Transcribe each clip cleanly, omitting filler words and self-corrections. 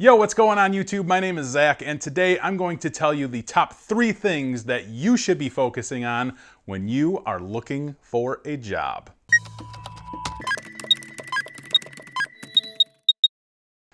Yo, what's going on YouTube? My name is Zach, and today I'm going to tell you the top 3 things that you should be focusing on when you are looking for a job.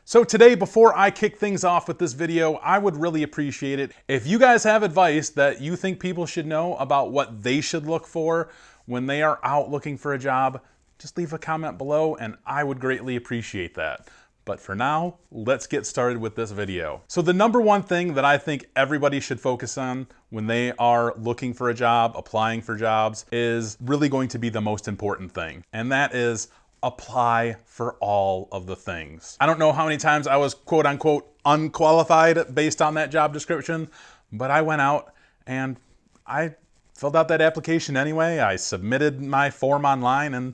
So today, before I kick things off with this video, I would really appreciate it if you guys have advice that you think people should know about what they should look for when they are out looking for a job. Just leave a comment below and I would greatly appreciate that. But for now, let's get started with this video. So the number one thing that I think everybody should focus on when they are looking for a job, applying for jobs, is really going to be the most important thing. And that is apply for all of the things. I don't know how many times I was quote unquote unqualified based on that job description, but I went out and I filled out that application anyway. I submitted my form online and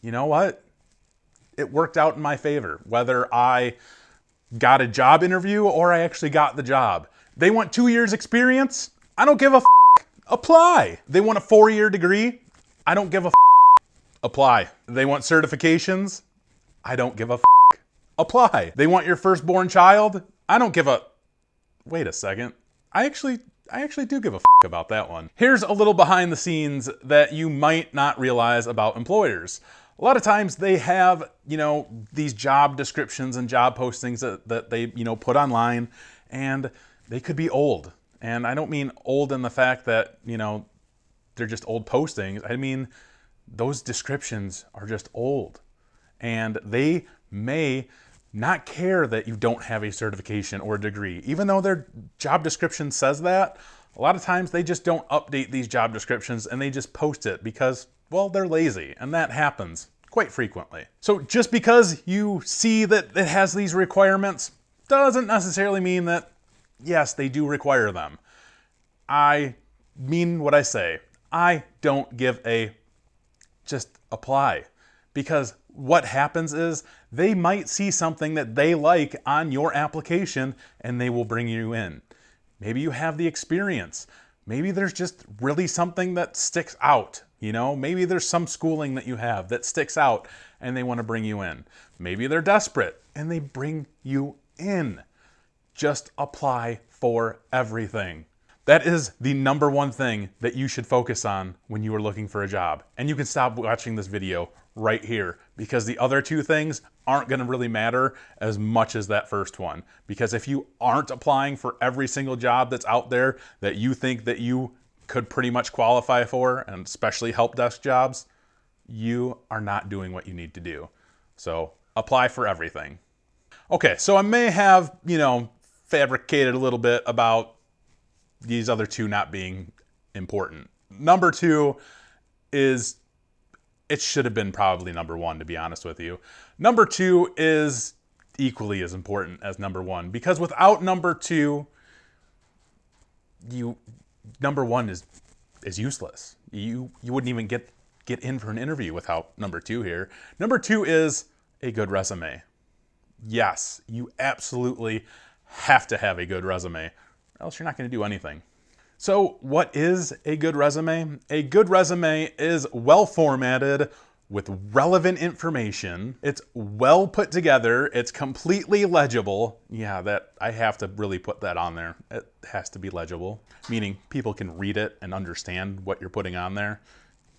you know what? It worked out in my favor, whether I got a job interview or I actually got the job. They want 2 years experience? I don't give a f***. Apply. They want a 4-year degree? I don't give a f***. Apply. They want certifications? I don't give a f***. Apply. They want your firstborn child? I don't give a... Wait a second. I actually do give a f*** about that one. Here's a little behind the scenes that you might not realize about employers. A lot of times they have, these job descriptions and job postings that they, put online, and they could be old. And I don't mean old in the fact that, they're just old postings. I mean, those descriptions are just old. And they may not care that you don't have a certification or a degree. Even though their job description says that, a lot of times they just don't update these job descriptions and they just post it because, well, they're lazy, and that happens quite frequently. So just because you see that it has these requirements doesn't necessarily mean that, yes, they do require them. I mean what I say. I don't give a just apply, because what happens is they might see something that they like on your application and they will bring you in. Maybe you have the experience. Maybe there's just really something that sticks out. Maybe there's some schooling that you have that sticks out and they want to bring you in. Maybe they're desperate and they bring you in. Just apply for everything. That is the number one thing that you should focus on when you are looking for a job. And you can stop watching this video right here, because the other 2 things aren't going to really matter as much as that first one. Because if you aren't applying for every single job that's out there that you think that you could pretty much qualify for, and especially help desk jobs, you are not doing what you need to do. So apply for everything. Okay, so I may have, fabricated a little bit about these other 2 not being important. Number 2 is, it should have been probably number 1, to be honest with you. Number 2 is equally as important as number 1, because without number 2, number 1 is useless. You wouldn't even get in for an interview without number 2 here. Number 2 is a good resume. Yes, you absolutely have to have a good resume, or else you're not going to do anything. So what is a good resume? A good resume is well formatted with relevant information. It's well put together. It's completely legible. Yeah, that I have to really put that on there. It has to be legible, meaning people can read it and understand what you're putting on there.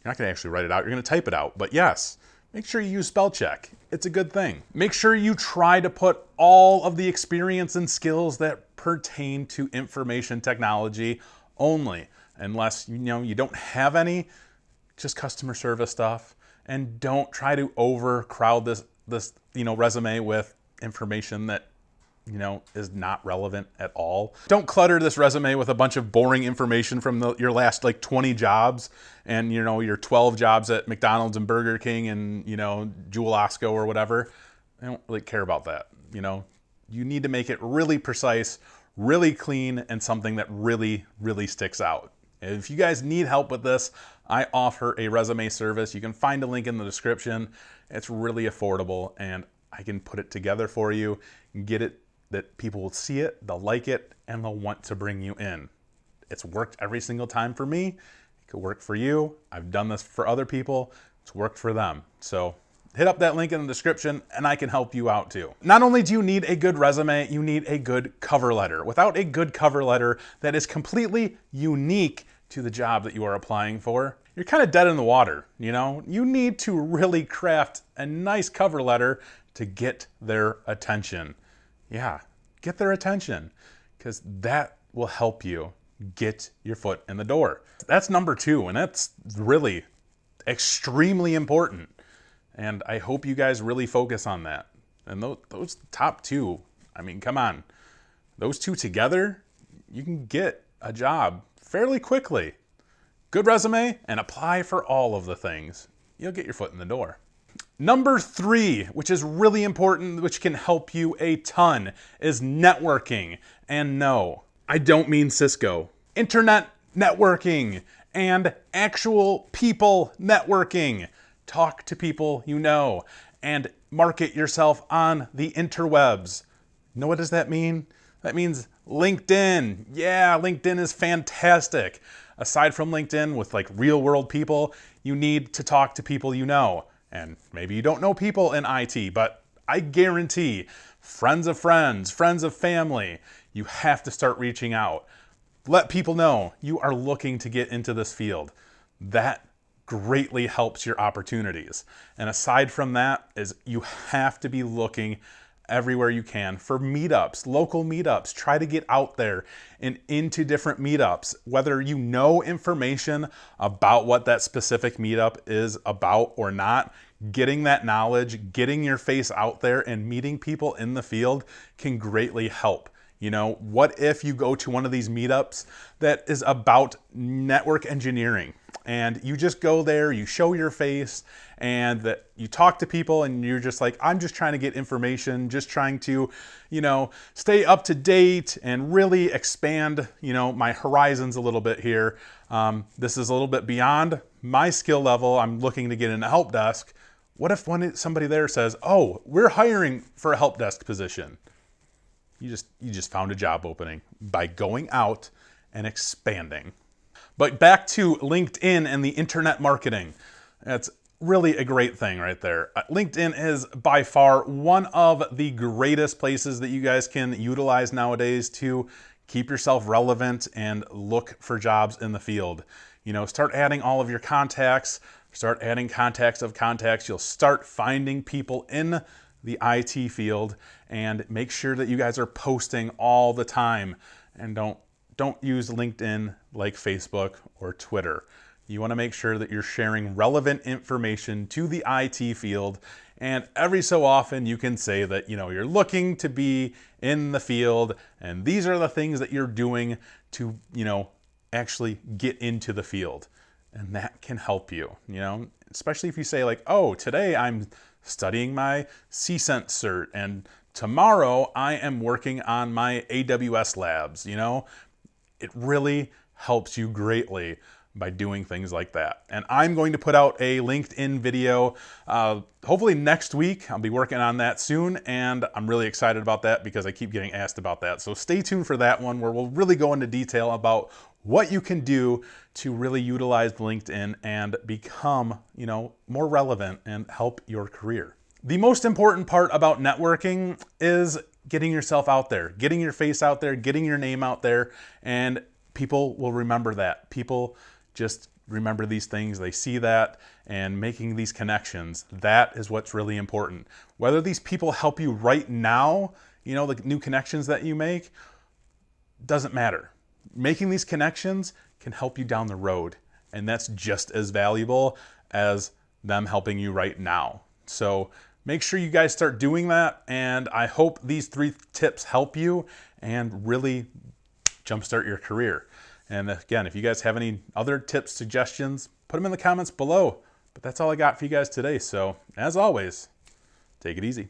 You're not going to actually write it out. You're going to type it out. But yes, make sure you use spell check. It's a good thing. Make sure you try to put all of the experience and skills that pertain to information technology only, unless you don't have any. Just customer service stuff. And don't try to overcrowd this resume with information that is not relevant at all. Don't clutter this resume with a bunch of boring information from your last 20 jobs and your 12 jobs at McDonald's and Burger King and Jewel Osco or whatever. I don't really care about that. You need to make it really precise, really clean, and something that really, really sticks out. If you guys need help with this, I offer a resume service. You can find a link in the description. It's really affordable, and I can put it together for you and get it that people will see it, they'll like it, and they'll want to bring you in. It's worked every single time for me. It could work for you. I've done this for other people. It's worked for them. So hit up that link in the description and I can help you out too. Not only do you need a good resume, you need a good cover letter. Without a good cover letter that is completely unique to the job that you are applying for, you're kind of dead in the water, you know? You need to really craft a nice cover letter to get their attention. Yeah, get their attention, because that will help you get your foot in the door. That's number 2, and that's really extremely important. And I hope you guys really focus on that. And those top 2, I mean, come on. Those 2 together, you can get a job fairly quickly. Good resume and apply for all of the things. You'll get your foot in the door. Number 3, which is really important, which can help you a ton, is networking. And no, I don't mean Cisco. Internet networking and actual people networking. Talk to people you know and market yourself on the interwebs. Know what does that mean? That means LinkedIn. Yeah, LinkedIn is fantastic. Aside from LinkedIn with like real world people, you need to talk to people you know. And maybe you don't know people in IT, but I guarantee friends of friends, friends of family, you have to start reaching out. Let people know you are looking to get into this field. That greatly helps your opportunities. And aside from that is you have to be looking everywhere you can for meetups, local meetups. Try to get out there and into different meetups, whether you know information about what that specific meetup is about or not. Getting that knowledge, getting your face out there and meeting people in the field can greatly help. You know, what if you go to one of these meetups that is about network engineering and you just go there, you show your face and that you talk to people and you're just like, I'm just trying to get information, just trying to, you know, stay up to date and really expand, you know, my horizons a little bit here. This is a little bit beyond my skill level. I'm looking to get in a help desk. What if somebody there says, oh, we're hiring for a help desk position? You just found a job opening by going out and expanding. But back to LinkedIn and the internet marketing. That's really a great thing right there. LinkedIn is by far one of the greatest places that you guys can utilize nowadays to keep yourself relevant and look for jobs in the field. You know, start adding all of your contacts, start adding contacts of contacts. You'll start finding people in the IT field, and make sure that you guys are posting all the time, and don't use LinkedIn like Facebook or Twitter. You want to make sure that you're sharing relevant information to the IT field, and every so often you can say that, you know, you're looking to be in the field and these are the things that you're doing to, you know, actually get into the field. And that can help you, you know, especially if you say like, oh, today I'm studying my CCENT cert and tomorrow I am working on my AWS labs. You know, it really helps you greatly by doing things like that. And I'm going to put out a LinkedIn video hopefully next week. I'll be working on that soon, and I'm really excited about that because I keep getting asked about that. So stay tuned for that one, where we'll really go into detail about what you can do to really utilize LinkedIn and become, you know, more relevant and help your career. The most important part about networking is getting yourself out there, getting your face out there, getting your name out there, and people will remember that. People just remember these things, they see that, and making these connections, that is what's really important. Whether these people help you right now, you know, the new connections that you make, doesn't matter. Making these connections can help you down the road, and that's just as valuable as them helping you right now. So make sure you guys start doing that, and I hope these 3 tips help you and really jumpstart your career. And again, if you guys have any other tips, suggestions, put them in the comments below. But that's all I got for you guys today. So as always, take it easy.